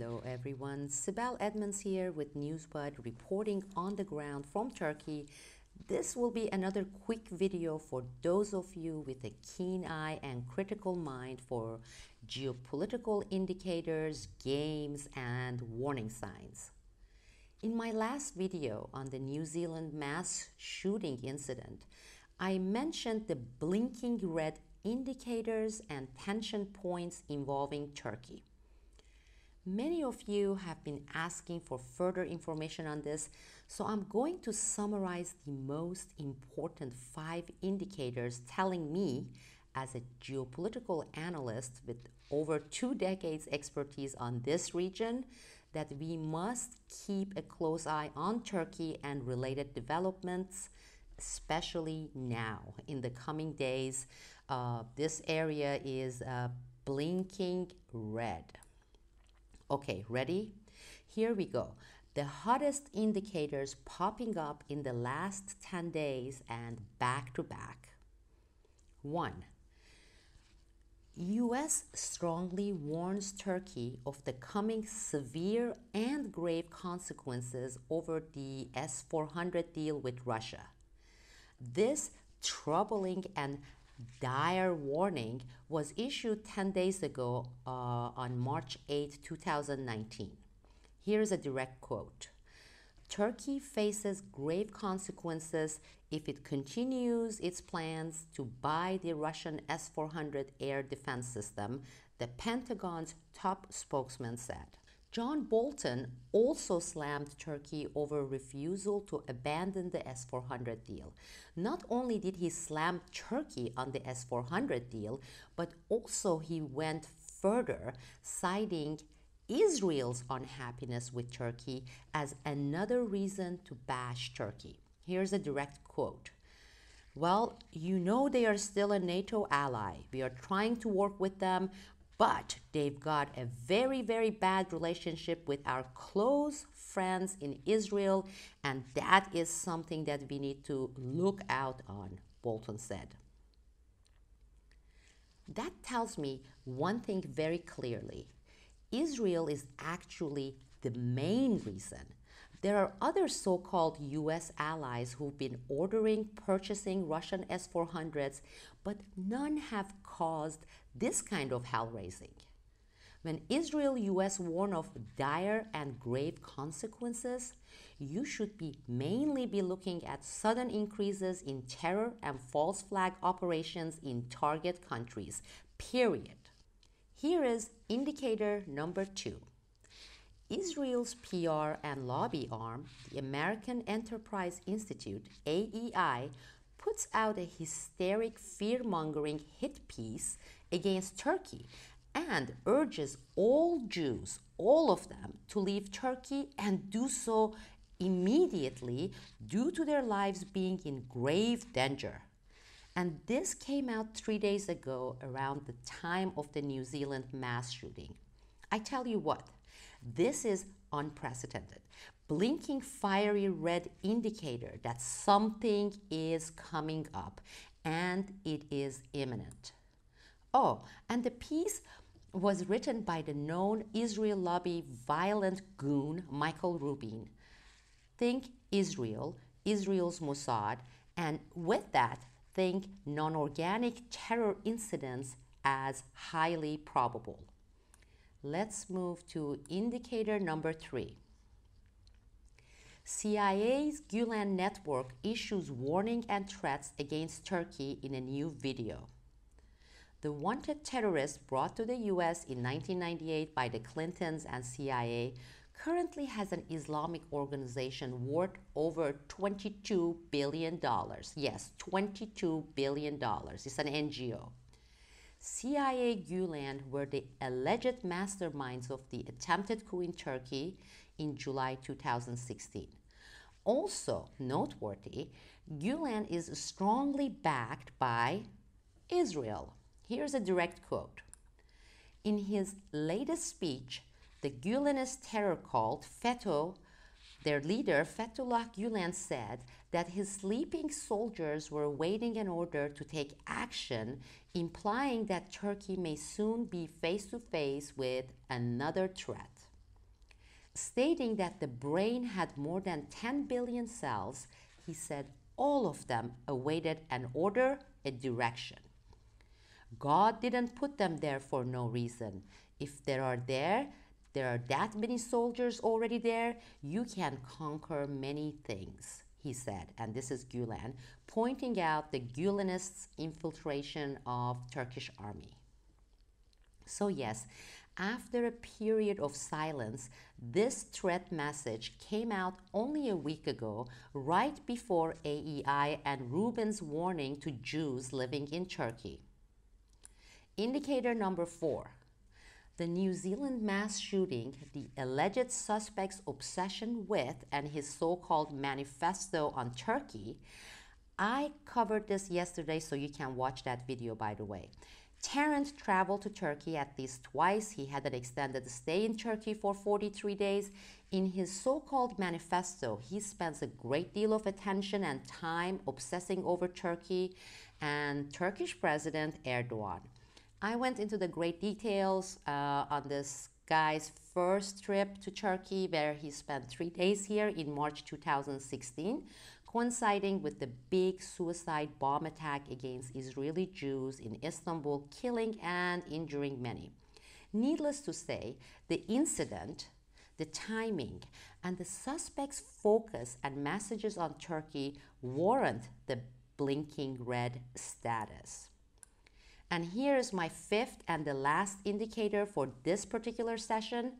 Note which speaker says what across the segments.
Speaker 1: Hello everyone, Sibel Edmonds here with Newsbud reporting on the ground from Turkey. This will be another quick video for those of you with a keen eye and critical mind for geopolitical indicators, games, and warning signs. In my last video on the New Zealand mass shooting incident, I mentioned the blinking red indicators and tension points involving Turkey. Many of you have been asking for further information on this, so I'm going to summarize the most important 5 indicators telling me, as a geopolitical analyst with over 2 decades expertise on this region, that we must keep a close eye on Turkey and related developments, especially now. In the coming days, this area is blinking red. Okay, ready? Here we go. The hottest indicators popping up in the last 10 days and back to back. 1. US strongly warns Turkey of the coming severe and grave consequences over the S-400 deal with Russia. This troubling and dire warning was issued 10 days ago on March 8, 2019. Here's a direct quote. Turkey faces grave consequences if it continues its plans to buy the Russian S-400 air defense system, the Pentagon's top spokesman said. John Bolton also slammed Turkey over refusal to abandon the S-400 deal. Not only did he slam Turkey on the S-400 deal, but also he went further, citing Israel's unhappiness with Turkey as another reason to bash Turkey. Here's a direct quote. Well, you know they are still a NATO ally. We are trying to work with them, but they've got a very, very bad relationship with our close friends in Israel, and that is something that we need to look out on, Bolton said. That tells me one thing very clearly. Israel is actually the main reason. There are other so-called US allies who've been purchasing Russian S-400s, but none have caused this kind of hell-raising. When Israel-US warn of dire and grave consequences, you should mainly be looking at sudden increases in terror and false flag operations in target countries, period. Here is indicator number 2. Israel's PR and lobby arm, the American Enterprise Institute, AEI, puts out a hysteric fear-mongering hit piece against Turkey and urges all Jews, all of them, to leave Turkey and do so immediately due to their lives being in grave danger. And this came out 3 days ago around the time of the New Zealand mass shooting. I tell you what, this is unprecedented. Blinking fiery red indicator that something is coming up and it is imminent. Oh, and the piece was written by the known Israel lobby violent goon Michael Rubin. Think Israel, Israel's Mosad, and with that, think non-organic terror incidents as highly probable. Let's move to indicator number 3. CIA's Gulen network issues warning and threats against Turkey in a new video. The wanted terrorist brought to the US in 1998 by the Clintons and CIA currently has an Islamic organization worth over $22 billion. Yes, $22 billion. It's an NGO. CIA Gulen were the alleged masterminds of the attempted coup in Turkey in July 2016. Also noteworthy, Gulen is strongly backed by Israel. Here's a direct quote. In his latest speech, the Gulenist terror cult, their leader, Fethullah Gulen, said that his sleeping soldiers were awaiting an order to take action, implying that Turkey may soon be face-to-face with another threat. Stating that the brain had more than 10 billion cells, he said all of them awaited an order, a direction. God didn't put them there for no reason. If there are that many soldiers already there, you can conquer many things, he said. And this is Gulen, pointing out the Gulenists' infiltration of Turkish army. So yes, after a period of silence, this threat message came out only a week ago, right before AEI and Rubin's warning to Jews living in Turkey. Indicator number 4. The New Zealand mass shooting, the alleged suspect's obsession with, and his so-called manifesto on Turkey. I covered this yesterday, so you can watch that video, by the way. Tarrant traveled to Turkey at least twice. He had an extended stay in Turkey for 43 days. In his so-called manifesto, he spends a great deal of attention and time obsessing over Turkey and Turkish President Erdogan. I went into the great details on this guy's first trip to Turkey, where he spent 3 days here in March 2016, coinciding with the big suicide bomb attack against Israeli Jews in Istanbul, killing and injuring many. Needless to say, the incident, the timing, and the suspect's focus and messages on Turkey warrant the blinking red status. And here's my 5th and the last indicator for this particular session.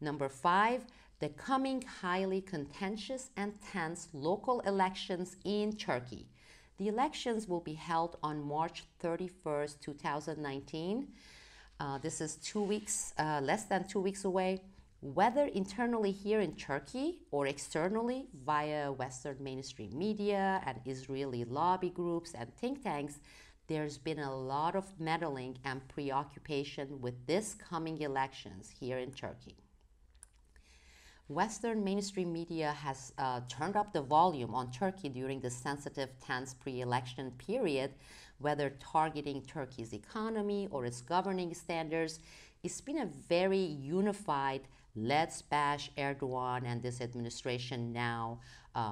Speaker 1: Number 5, the coming highly contentious and tense local elections in Turkey. The elections will be held on March 31st, 2019. This is 2 weeks, less than 2 weeks away. Whether internally here in Turkey or externally via Western mainstream media and Israeli lobby groups and think tanks, there's been a lot of meddling and preoccupation with this coming elections here in Turkey. Western mainstream media has turned up the volume on Turkey during the sensitive, tense pre-election period, whether targeting Turkey's economy or its governing standards. It's been a very unified, let's bash Erdogan and this administration now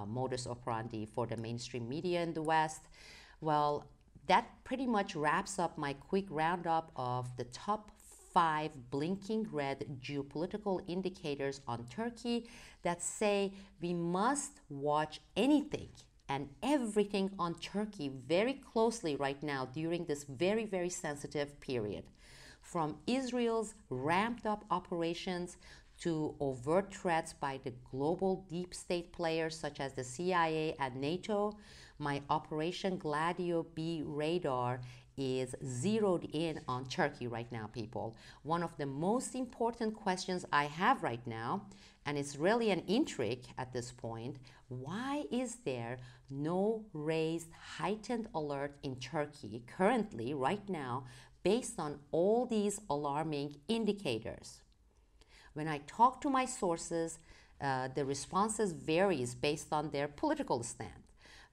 Speaker 1: modus operandi for the mainstream media in the West. Well, that pretty much wraps up my quick roundup of the top 5 blinking red geopolitical indicators on Turkey that say we must watch anything and everything on Turkey very closely right now during this very, very sensitive period. From Israel's ramped up operations to overt threats by the global deep state players such as the CIA and NATO, my Operation Gladio B radar is zeroed in on Turkey right now, people. One of the most important questions I have right now, and it's really an intrigue at this point, why is there no raised heightened alert in Turkey currently, right now, based on all these alarming indicators? When I talk to my sources, the responses varies based on their political stand.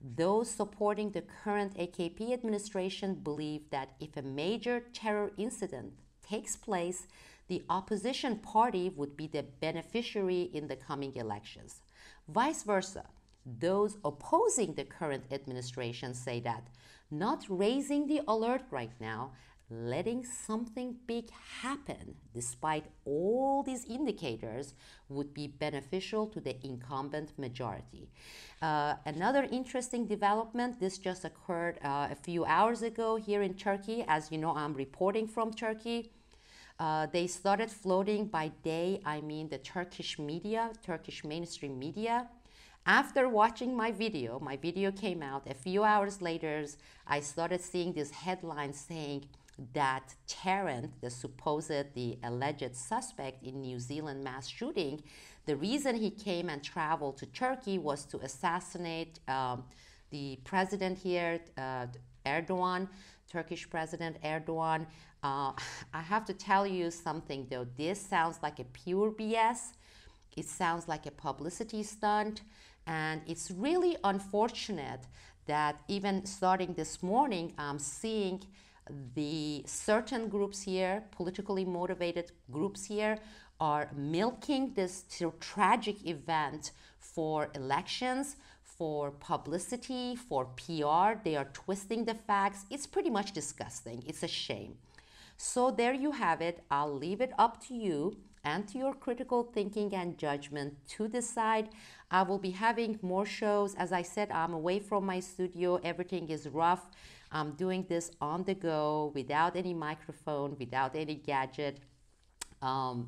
Speaker 1: Those supporting the current AKP administration believe that if a major terror incident takes place, the opposition party would be the beneficiary in the coming elections. Vice versa, those opposing the current administration say that not raising the alert right now, letting something big happen despite all these indicators would be beneficial to the incumbent majority. Another interesting development, this just occurred a few hours ago here in Turkey. As you know, I'm reporting from Turkey. They started floating by day, I mean the Turkish media, Turkish mainstream media. After watching my video came out a few hours later, I started seeing this headline saying that Tarrant, the alleged suspect in New Zealand mass shooting, the reason he came and traveled to Turkey was to assassinate the president here, Erdogan, Turkish President Erdogan. I have to tell you something though, this sounds like a pure BS. It sounds like a publicity stunt, and it's really unfortunate that even starting this morning, I'm seeing the certain groups here, politically motivated groups here, are milking this tragic event for elections, for publicity, for PR. They are twisting the facts. It's pretty much disgusting. It's a shame. So there you have it. I'll leave it up to you and to your critical thinking and judgment to decide. I will be having more shows. As I said, I'm away from my studio. Everything is rough. I'm doing this on the go without any microphone, without any gadget.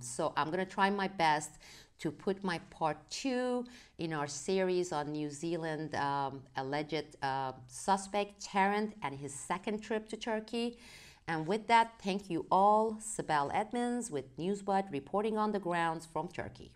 Speaker 1: So I'm going to try my best to put my part 2 in our series on New Zealand alleged suspect Tarrant and his second trip to Turkey. And with that, thank you all. Sibel Edmonds with Newsbud reporting on the grounds from Turkey.